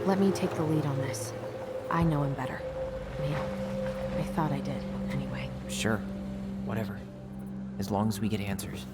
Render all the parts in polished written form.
Let me take the lead on this. I know him better. I mean, I thought I did, anyway. Sure. Whatever. As long as we get answers.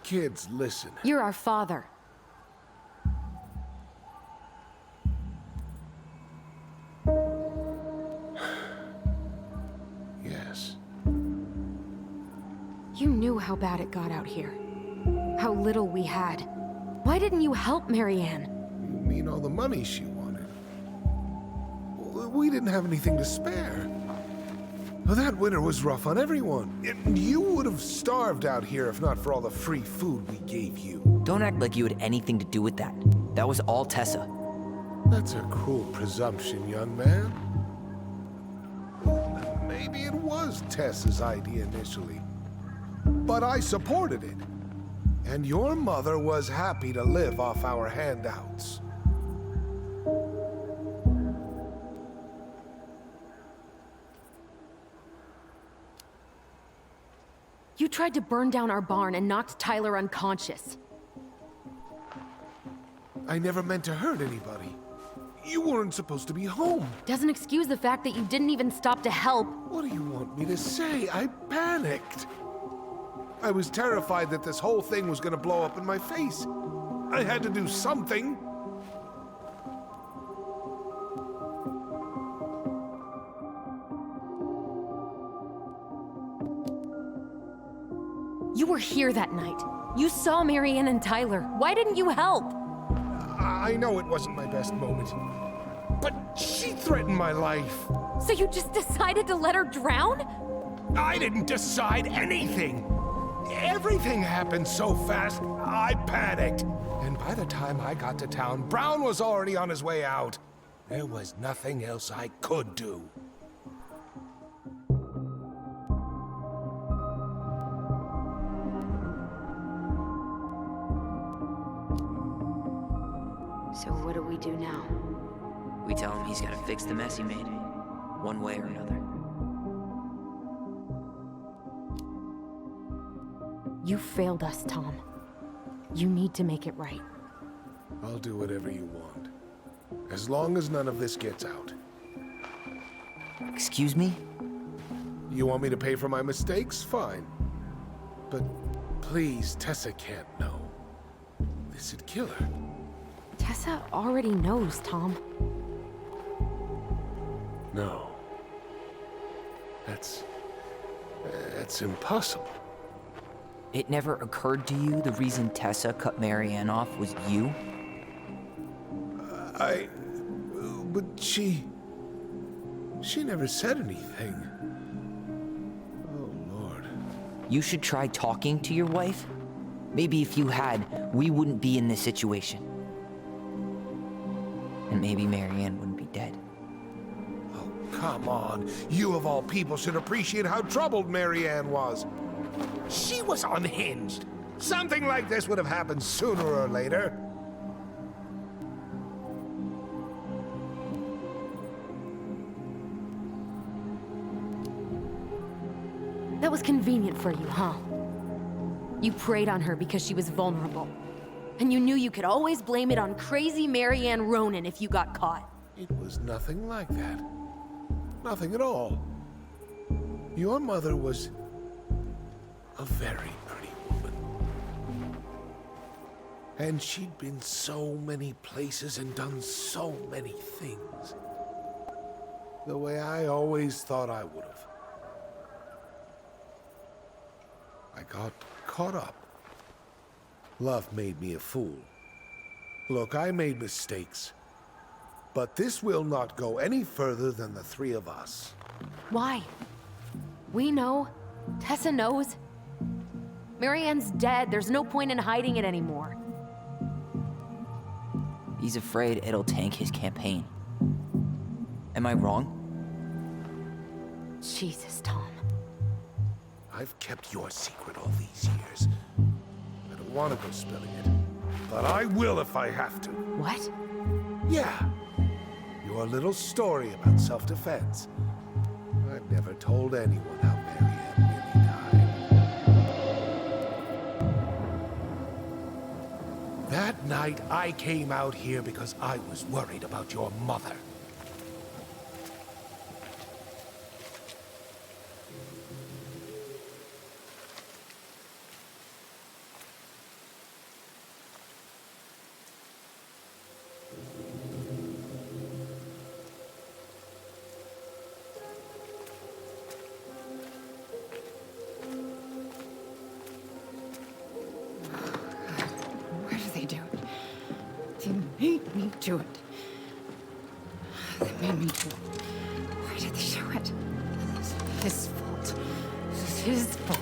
Kids, listen. You're our father. Yes. You knew how bad it got out here. How little we had. Why didn't you help Marianne? You mean all the money she wanted? We didn't have anything to spare. Well, that winter was rough on everyone. You would have starved out here if not for all the free food we gave you. Don't act like you had anything to do with that. That was all Tessa. That's a cruel presumption, young man. Maybe it was Tessa's idea initially. But I supported it. And your mother was happy to live off our handouts. You tried to burn down our barn and knocked Tyler unconscious. I never meant to hurt anybody. You weren't supposed to be home. Doesn't excuse the fact that you didn't even stop to help. What do you want me to say? I panicked. I was terrified that this whole thing was gonna blow up in my face. I had to do something. You were here that night. You saw Marianne and Tyler. Why didn't you help? I know it wasn't my best moment, but she threatened my life. So you just decided to let her drown? I didn't decide anything. Everything happened so fast, I panicked. And by the time I got to town, Brown was already on his way out. There was nothing else I could do. So what do we do now? We tell him he's gotta fix the mess he made. One way or another. You failed us, Tom. You need to make it right. I'll do whatever you want. As long as none of this gets out. Excuse me? You want me to pay for my mistakes? Fine. But please, Tessa can't know. This'd kill her. Tessa already knows, Tom. No. That's impossible. It never occurred to you the reason Tessa cut Marianne off was you? But she never said anything. Oh, Lord. You should try talking to your wife. Maybe if you had, we wouldn't be in this situation. And maybe Marianne wouldn't be dead. Oh, come on. You of all people should appreciate how troubled Marianne was. She was unhinged. Something like this would have happened sooner or later. That was convenient for you, huh? You preyed on her because she was vulnerable. And you knew you could always blame it on crazy Marianne Ronan if you got caught. It was nothing like that. Nothing at all. Your mother was a very pretty woman. And she'd been so many places and done so many things. The way I always thought I would have. I got caught up. Love made me a fool. Look, I made mistakes. But this will not go any further than the three of us. Why? We know. Tessa knows. Marianne's dead. There's no point in hiding it anymore. He's afraid it'll tank his campaign. Am I wrong? Jesus, Tom. I've kept your secret all these years. I don't want to go spilling it, but I will if I have to. What? Yeah. Your little story about self-defense. I've never told anyone how Marianne really died. That night, I came out here because I was worried about your mother. Why do they do it? They made me do it. They made me do it. Why did they do it? This is his fault. This is his fault.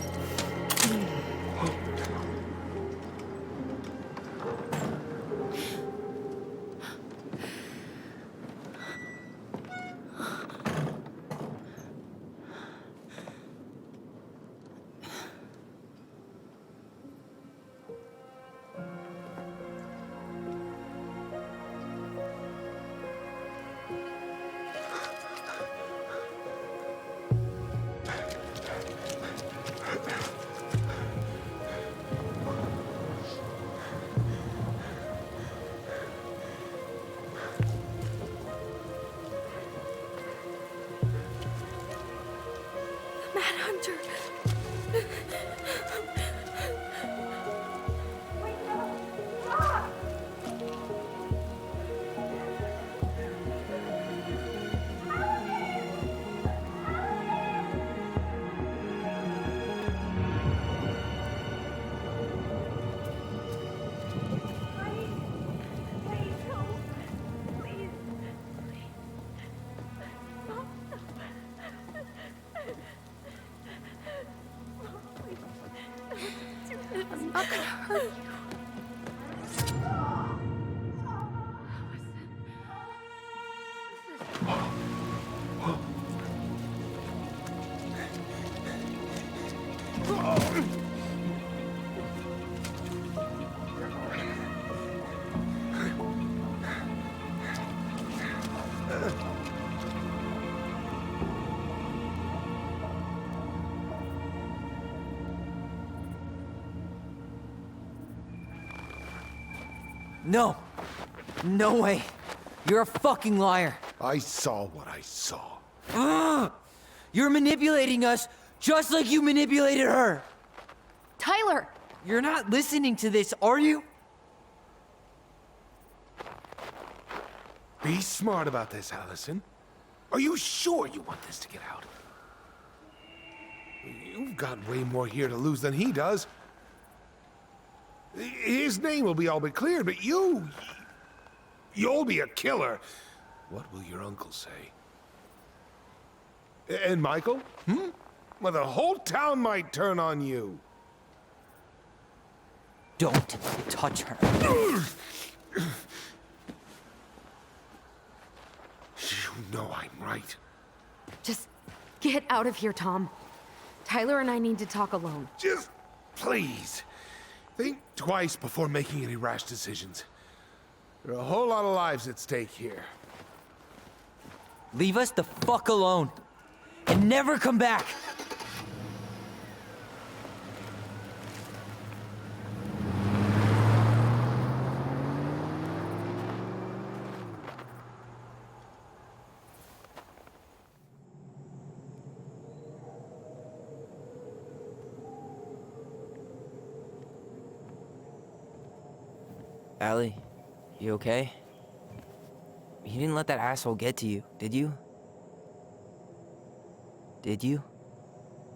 Manhunter. I'm not gonna hurt you. No! No way! You're a fucking liar! I saw what I saw. Ugh! You're manipulating us just like you manipulated her! Tyler! You're not listening to this, are you? Be smart about this, Allison. Are you sure you want this to get out? You've got way more here to lose than he does. His name will be all but cleared, but you'll be a killer. What will your uncle say? And Michael? Well, the whole town might turn on you. Don't touch her. You know I'm right. Just get out of here, Tom. Tyler and I need to talk alone. Just please. Think twice before making any rash decisions. There are a whole lot of lives at stake here. Leave us the fuck alone. And never come back! Allie, you okay? You didn't let that asshole get to you, did you? Did you?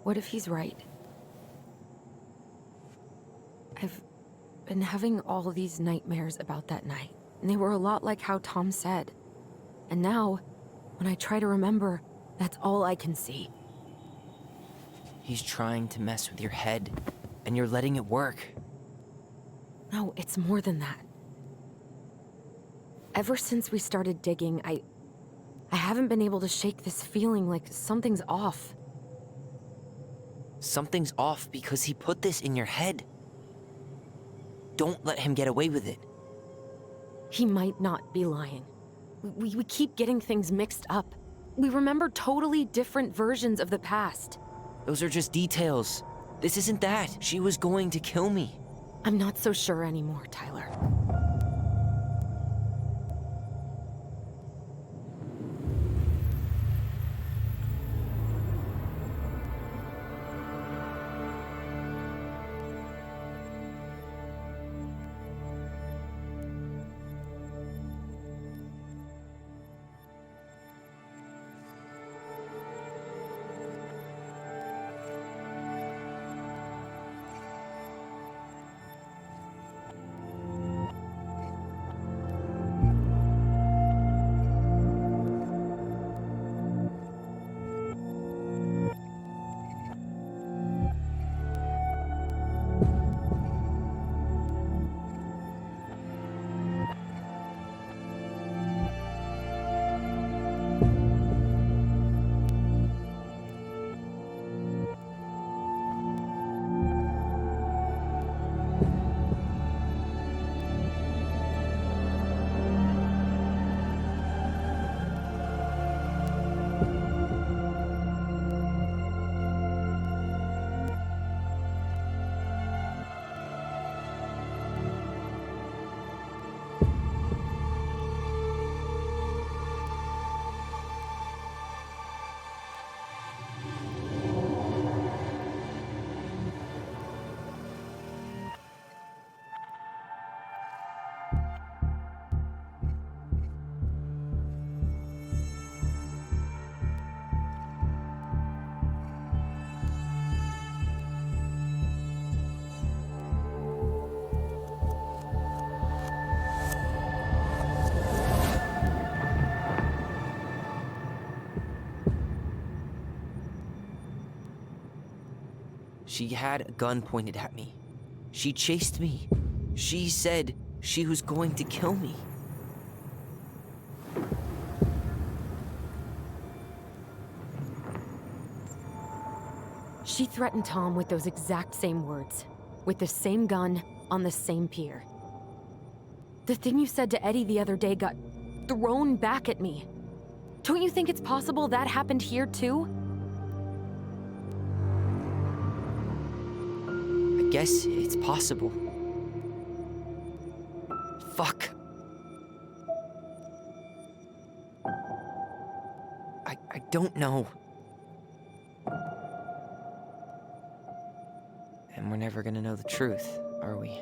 What if he's right? I've been having all these nightmares about that night, and they were a lot like how Tom said. And now, when I try to remember, that's all I can see. He's trying to mess with your head, and you're letting it work. No, it's more than that. Ever since we started digging, I haven't been able to shake this feeling like something's off. Something's off because he put this in your head. Don't let him get away with it. He might not be lying. We keep getting things mixed up. We remember totally different versions of the past. Those are just details. This isn't that. She was going to kill me. I'm not so sure anymore, Tyler. She had a gun pointed at me. She chased me. She said she was going to kill me. She threatened Tom with those exact same words, with the same gun, on the same pier. The thing you said to Eddie the other day got thrown back at me. Don't you think it's possible that happened here too? I guess it's possible. Fuck. I don't know. And we're never gonna know the truth, are we?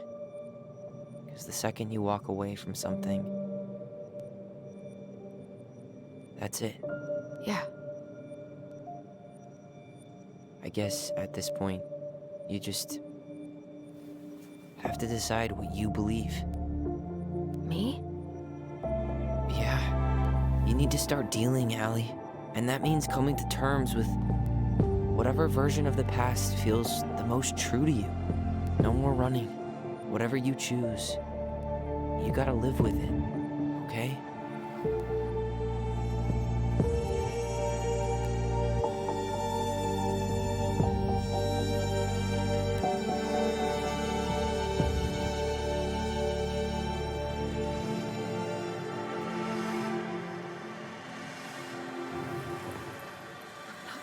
Because the second you walk away from something, that's it. Yeah. I guess at this point, you just have to decide what you believe. Me? Yeah. You need to start dealing, Allie. And that means coming to terms with whatever version of the past feels the most true to you. No more running. Whatever you choose, you gotta live with it, okay?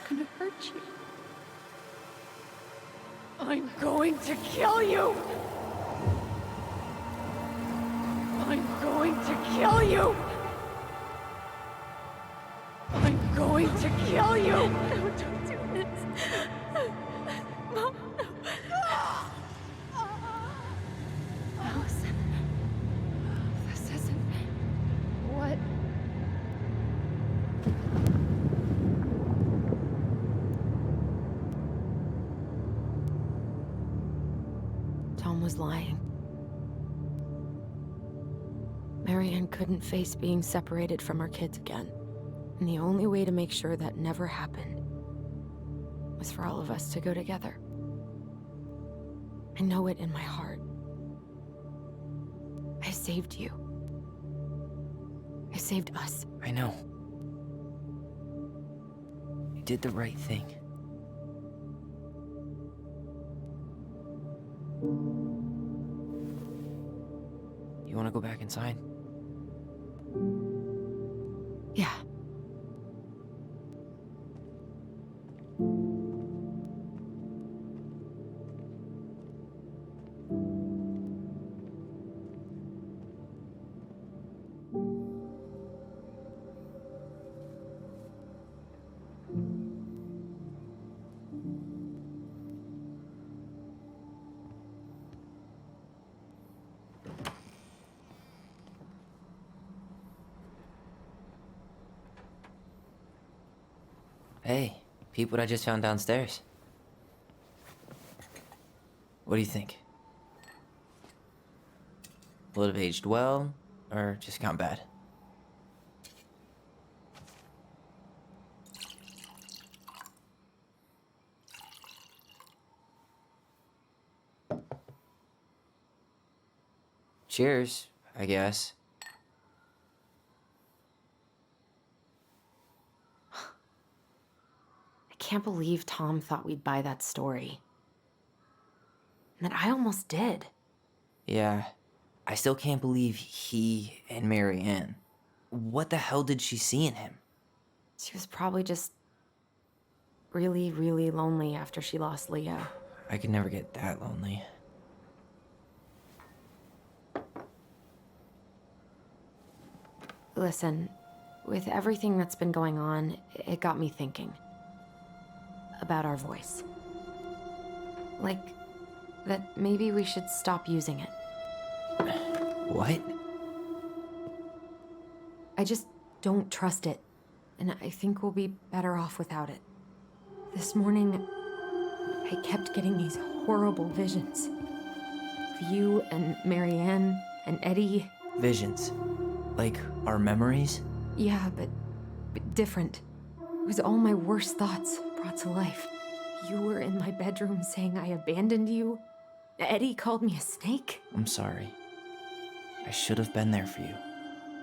Gonna hurt you. I'm going to kill you! I'm going to kill you! I'm going to kill you! No, don't do this. Mom, no. Allison. This isn't what... Tom was lying. Marianne couldn't face being separated from her kids again. And the only way to make sure that never happened was for all of us to go together. I know it in my heart. I saved you. I saved us. I know. did the right thing. You want to go back inside? Yeah. Hey, peep what I just found downstairs. What do you think? Will it have aged well, or just gone bad? Cheers, I guess. I can't believe Tom thought we'd buy that story. And that I almost did. Yeah, I still can't believe he and Marianne. What the hell did she see in him? She was probably just really, really lonely after she lost Leo. I could never get that lonely. Listen, with everything that's been going on, it got me thinking about our voice. Like, that maybe we should stop using it. What? I just don't trust it, and I think we'll be better off without it. This morning, I kept getting these horrible visions. Of you and Marianne and Eddie. Visions. Like our memories? Yeah, but different. It was all my worst thoughts brought to life. You were in my bedroom saying I abandoned you. Eddie called me a snake. I'm sorry. I should have been there for you.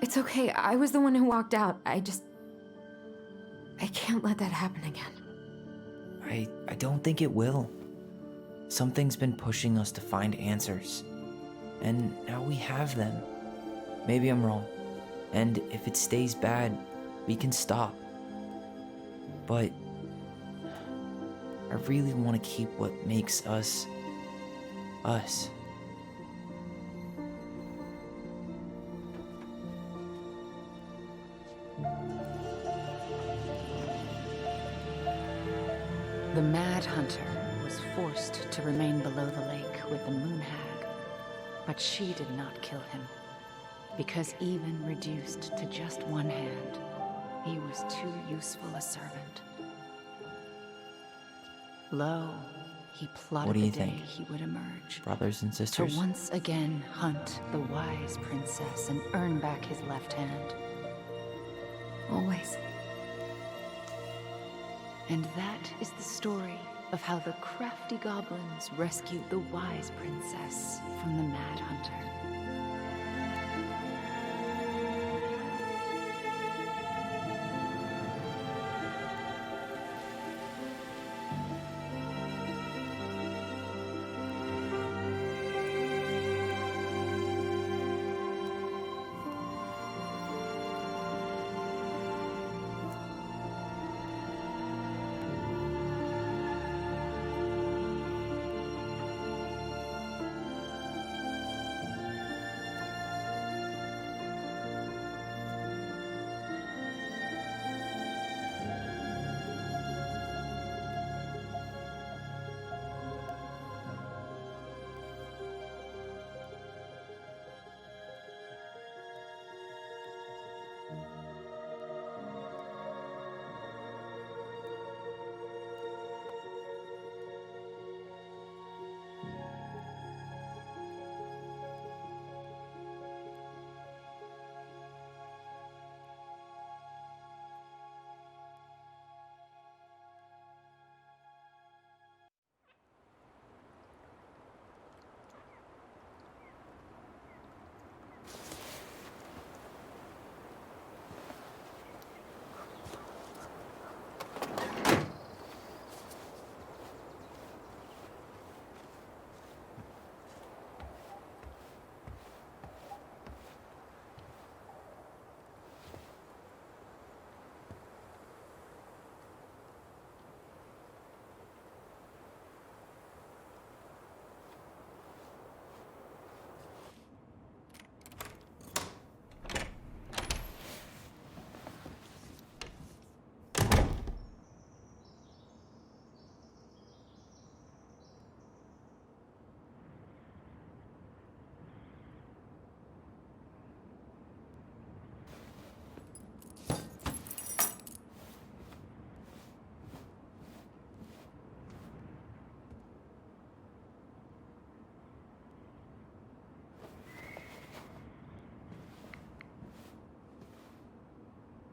It's okay, I was the one who walked out. I can't let that happen again. I don't think it will. Something's been pushing us to find answers. And now we have them. Maybe I'm wrong. And if it stays bad, we can stop. But I really want to keep what makes us, us. The Mad Hunter was forced to remain below the lake with the Moon Hag, but she did not kill him, because even reduced to just one hand, he was too useful a servant. Lo, he plotted What do you the day think? he would emerge, Brothers and to sisters? once again hunt the wise princess and earn back his left hand. Always. And that is the story of how the crafty goblins rescued the wise princess from the Mad Hunter.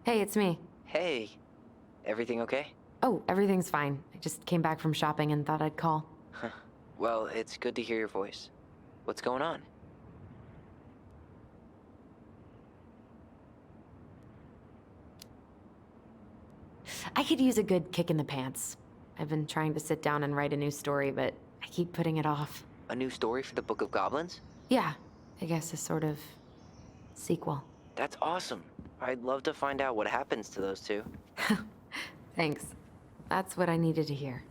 Hey, it's me. Hey, everything okay? Oh, everything's fine. I just came back from shopping and thought I'd call. Well, it's good to hear your voice. What's going on? I could use a good kick in the pants. I've been trying to sit down and write a new story, but I keep putting it off. A new story for the Book of Goblins? Yeah, I guess a sort of sequel. That's awesome. I'd love to find out what happens to those two. Thanks. That's what I needed to hear.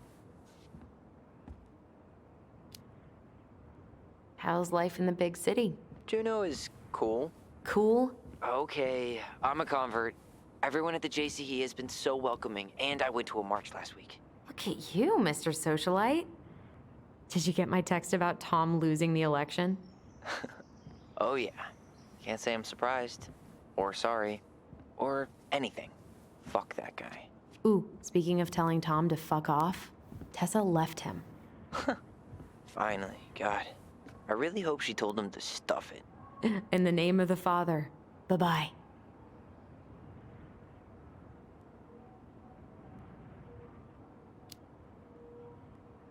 How's life in the big city? Juneau is cool. Cool? Okay, I'm a convert. Everyone at the JCE has been so welcoming, and I went to a march last week. Look at you, Mr. Socialite. Did you get my text about Tom losing the election? Oh yeah. Can't say I'm surprised. Or sorry. Or anything. Fuck that guy. Ooh, speaking of telling Tom to fuck off, Tessa left him. Finally, God. I really hope she told him to stuff it. In the name of the Father. Bye-bye.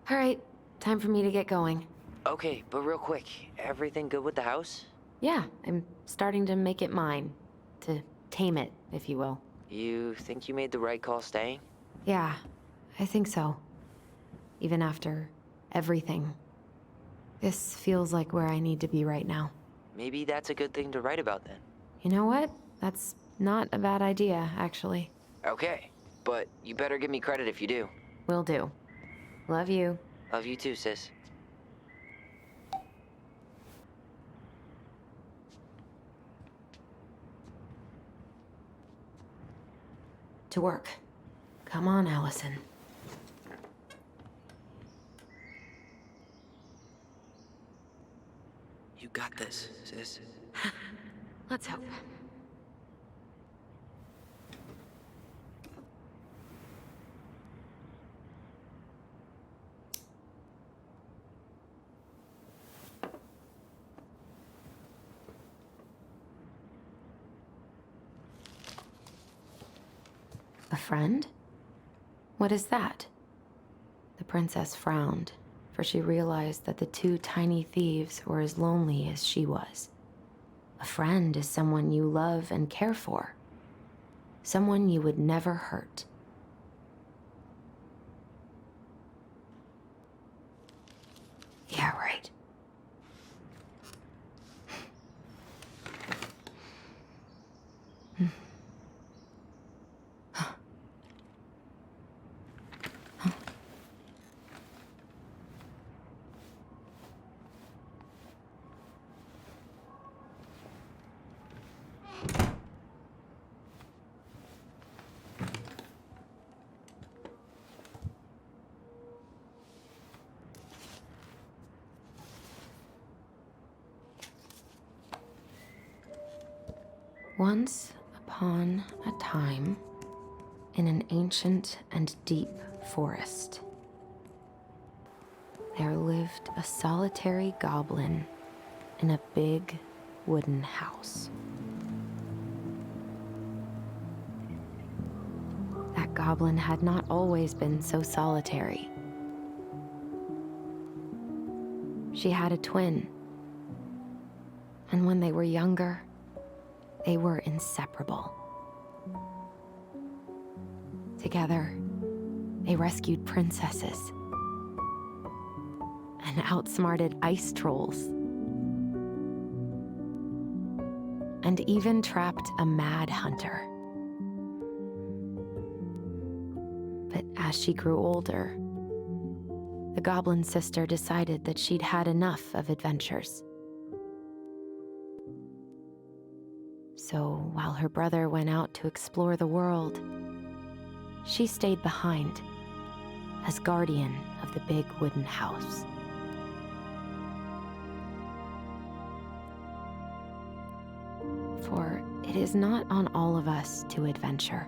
All right, time for me to get going. Okay, but real quick, everything good with the house? Yeah, I'm starting to make it mine. To tame it, if you will. You think you made the right call staying? Yeah, I think so. Even after everything. This feels like where I need to be right now. Maybe that's a good thing to write about then. You know what? That's not a bad idea, actually. Okay, but you better give me credit if you do. Will do. Love you. Love you too, sis. To work. Come on, Allison. You got this, sis. Let's hope. A friend? What is that? The princess frowned, for she realized that the two tiny thieves were as lonely as she was. A friend is someone you love and care for. Someone you would never hurt. Yeah, right. Once upon a time, in an ancient and deep forest, there lived a solitary goblin in a big wooden house. That goblin had not always been so solitary. She had a twin, and when they were younger, they were inseparable. Together, they rescued princesses and outsmarted ice trolls, and even trapped a mad hunter. But as she grew older, the goblin sister decided that she'd had enough of adventures. So while her brother went out to explore the world, she stayed behind as guardian of the big wooden house. For it is not on all of us to adventure.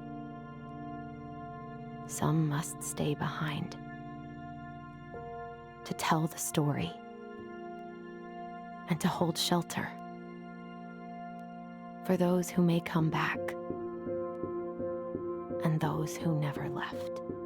Some must stay behind to tell the story and to hold shelter for those who may come back those who never left.